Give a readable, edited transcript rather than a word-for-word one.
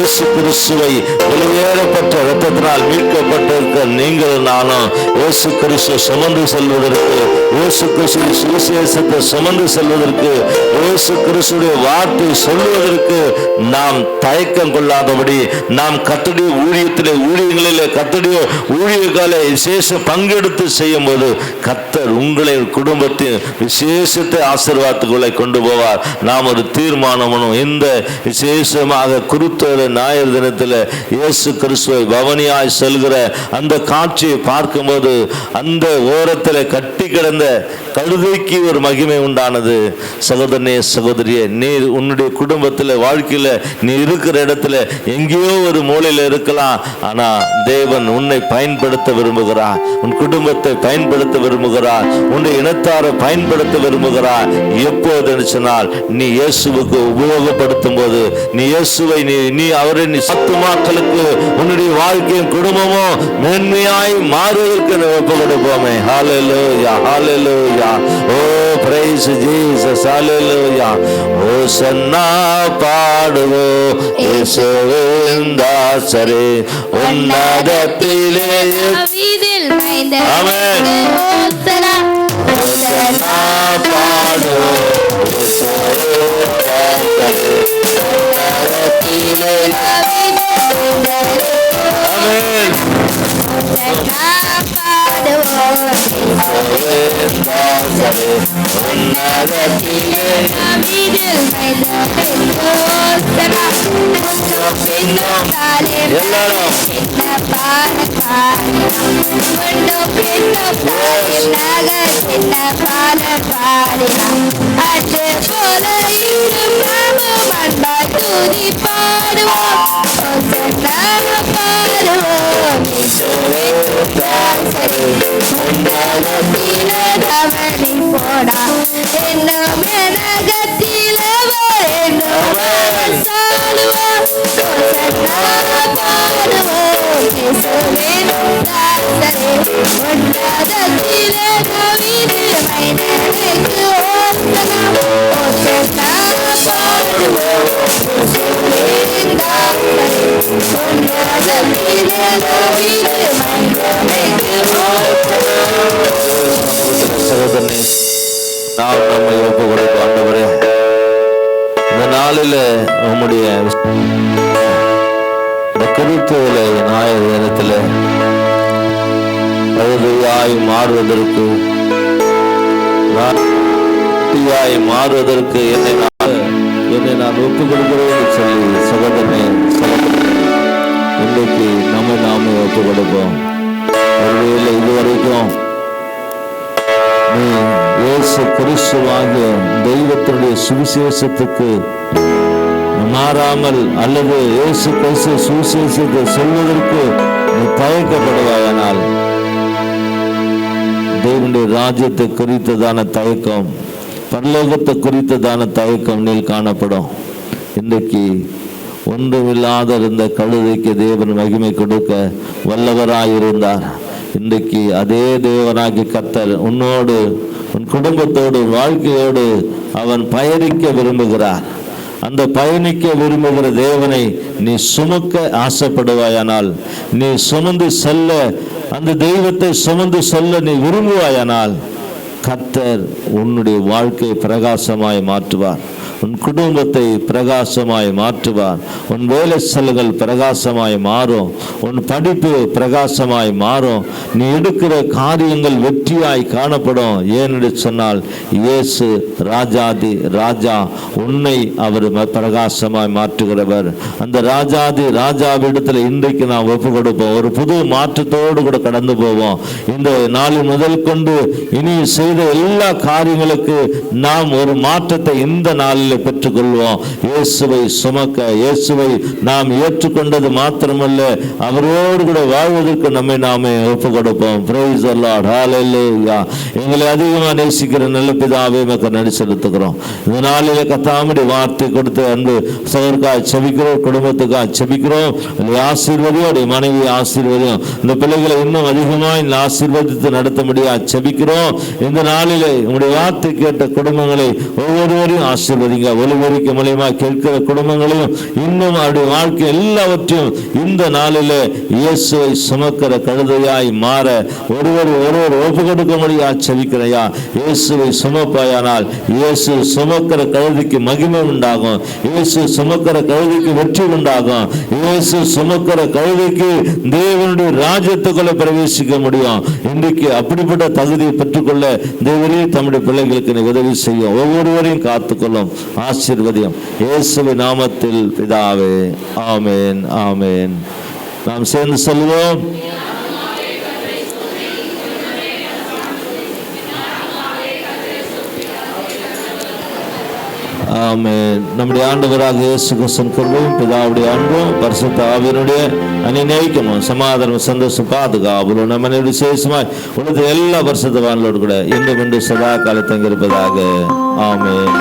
இயேசு கிறிஸ்துவை வெளியேறப்பட்ட இரத்தத்தினால் மீட்கப்பட்டிருக்க நீங்கள் நானும் இயேசு கிறிஸ்துவை சுமந்து செல்வதற்கு, இயேசு கிறிஸ்துவின் சுவிசேஷத்தை சுமந்து செல்வதற்கு, இயேசு கிறிஸ்துடைய வார்த்தை சொல்லுவதற்கு நாம் தயக்கம் கொள்ளாதபடி, நாம் கர்த்தருடைய ஊழியங்களிலே கர்த்தருடைய ஊழியர்களை விசேஷ பங்கெடுத்து செய்யும் போது கர்த்தர் உங்களை குடும்பத்தின் விசேஷத்தை ஆசீர்வாதத்துக்குள்ளே கொண்டு போவார். நாம் ஒரு தீர்மானமும் இந்த விசேஷமாக குருத்தோலை ஞாயிறு தினத்தில் இயேசு கிறிஸ்துவை பவனியாய் செல்கிற அந்த காட்சியை பார்க்கும்போது அந்த ஓரத்தில் கட்டி கிடந்த கழுதைக்கு ஒரு மகிமை உண்டானது. சகோதரனே சகோதரியே, நீ உன்னுடைய குடும்பத்தில் வாழ்க்கையில் நீ இருக்கிற இடத்துல எங்கேயோ ஒரு மூலையில் இருக்கலாம். ஆனால் தேவன் உன்னை பயன்படுத்த விரும்புகிறார், உன் குடும்பத்தை பயன்படுத்த விரும்புகிறார், உன்னுடைய இனத்தாரை பயன்படுத்த விரும்புகிறார். எப்போது சொன்னால் நீ இயேசுவுக்கு உபயோகப்படுத்தும் போது, நீ இயேசுவை நீ அவரை நீ சத்துமாக்களுக்கு உன்னுடைய வாழ்க்கையும் குடும்பமும் மேன்மையாய் மாறுவதற்கு ஒப்பு கொடுப்போமே. ஹல்லேலூயா, ஹல்லேலூயா. Oh, praise Jesus, hallelujah. Hosanna பாடுவோம் இயேசுவின் தாசரே உன்னதத்திலே. ஆமென். ஹோசன்னா பாடுவோம் இயேசுவின் தாசரே உன்னதத்திலே. ஆமென். சகோதரனே, நாம் நம்மை ஒப்பு கொடுக்க ஆண்டவரே, இந்த நாளில் உம்முடைய இந்த குருத்தோலை ஞாயிறு தினத்தில் பழுதையாய் மாறுவதற்கு, மாறுவதற்கு என்னை நான் ஒப்பு கொடுக்கிறேன் சொல்லி சகோதரனே இன்றைக்கு நாமே ஒப்பு கொடுப்போம். ஒருவேளை இதுவரைக்கும் நீ இயேசு கிறிஸ்துவாகிய தெய்வத்தினுடைய சுவிசேஷத்துக்கு மாறாமல் அல்லது இயேசு கிறிஸ்து சுவிசேஷத்தை சொல்வதற்கு நீ தயக்கப்படுவாயானால் தேவனுடைய ராஜ்யத்தை குறித்ததான தயக்கம், பரலோகத்தை குறித்ததான தயக்கம் நீ காணப்படும். இன்றைக்கு ஒன்றுமில்லாத இருந்த கழுதைக்கு தேவன் மகிமை கொடுக்க வல்லவராயிருந்தார். இன்றைக்கு அதே தேவனாகி கர்த்தர் உன்னோடு, உன் குடும்பத்தோடு, வாழ்க்கையோடு அவன் பயணிக்க விரும்புகிறார். அந்த பயணிக்க விரும்புகிற தேவனை நீ சுமக்க ஆசைப்படுவாயானால், நீ சுமந்து செல்ல, அந்த தெய்வத்தை சுமந்து செல்ல நீ விரும்புவாயானால் கர்த்தர் உன்னுடைய வாழ்க்கையை பிரகாசமாய் மாற்றுவார், உன் குடும்பத்தை பிரகாசமாய் மாற்றுவார், உன் வேலை செல்கள் பிரகாசமாய் மாறும், உன் படிப்பு பிரகாசமாய் மாறும், நீ எடுக்கிற காரியங்கள் வெற்றியாய் காணப்படும். ஏனென்று சொன்னால் இயேசு ராஜாதி ராஜா, உன்னை அவர் பிரகாசமாய் மாற்றுகிறவர். அந்த ராஜாதி ராஜாவிடத்தில் இன்றைக்கு நாம் ஒப்பு கொடுப்போம். ஒரு புது மாற்றத்தோடு கூட கடந்து போவோம். இந்த நாளில் முதல் கொண்டு இனி செய்த எல்லா காரியங்களுக்கு நாம் ஒரு மாற்றத்தை இந்த நாளில் பெற்றுக்கொள்வோம். இயேசுவை சுமக்க, இயேசுவை நாம் ஏற்றுக்கொண்டது மாத்திரமல்ல, அவரோடு கூட வாழ்வதற்கு நம்மை நாமே ஒப்பு கொடுப்போம். பிரைஸ் தி லார்ட், ஹல்லேலூயா. எங்களை அதிகமாக நேசிக்கிற நல்ல பிதாவே உமக்கு நன்றி செலுத்துகிறோம். இந்த நாளிலே கர்த்தாவுடைய வார்த்தை கொடுத்து அன்பு சகோதரருக்காக செபிக்கிறோம், குடும்பத்துக்காக செபிக்கிறோம். ஆசீர்வதியும் மனைவி ஆசீர்வதியும், இந்த பிள்ளைகளை இன்னும் அதிகமாக ஆசீர்வதித்து நடத்த முடியாது செபிக்கிறோம். இந்த நாளிலே உங்களுடைய வார்த்தை கேட்ட குடும்பங்களை ஒவ்வொருவரையும் ஆசீர்வதி விட்டுறாதீங்க. ஒளிபெருக்க மூலியமா கேட்கிற குடும்பங்களையும் இன்னும் அவருடைய வாழ்க்கை எல்லாவற்றையும் இந்த நாளிலே இயேசுவை சுமக்கிற கழுதையாய் மாற ஒருவர் ஒப்பு கொடுக்கும்படியா செபிக்கிறையா. இயேசுவை சுமப்பாயானால் இயேசு சுமக்கிற கழுதைக்கு மகிமை உண்டாகும். இயேசு சுமக்கிற கழுதைக்கு வெற்றி உண்டாகும். இயேசு சுமக்கிற கழுதைக்கு தேவனுடைய ராஜ்யத்துக்குள்ள பிரவேசிக்க முடியும். இன்றைக்கு அப்படிப்பட்ட தகுதியை பெற்றுக்கொள்ள தேவரே தம்முடைய பிள்ளைகளுக்கு உதவி செய்யும். ஒவ்வொருவரையும் காத்துக்கொள்ளும், ஆசீர்வதியும். இயேசுவின் நாமத்தில் பிதாவே, ஆமென், ஆமென். நாம் சேர்ந்து சொல்லுவோம். ஆமென். நம்முடைய ஆண்டவராக இயேசு கிறிஸ்துவின் கிருபையும் பிதாவுடைய அன்பும் பரிசுத்த ஆவியினுடைய அநிநயிக்கமும் சமாதானம் சந்தோஷம் பாதுகாவலும் நம்ம விசேஷமாய் உலகத்தில் எல்லா பரிசுத்தவான்களோடு கூட இன்று சதா காலத்தங்கிருப்பதாக. ஆமென்.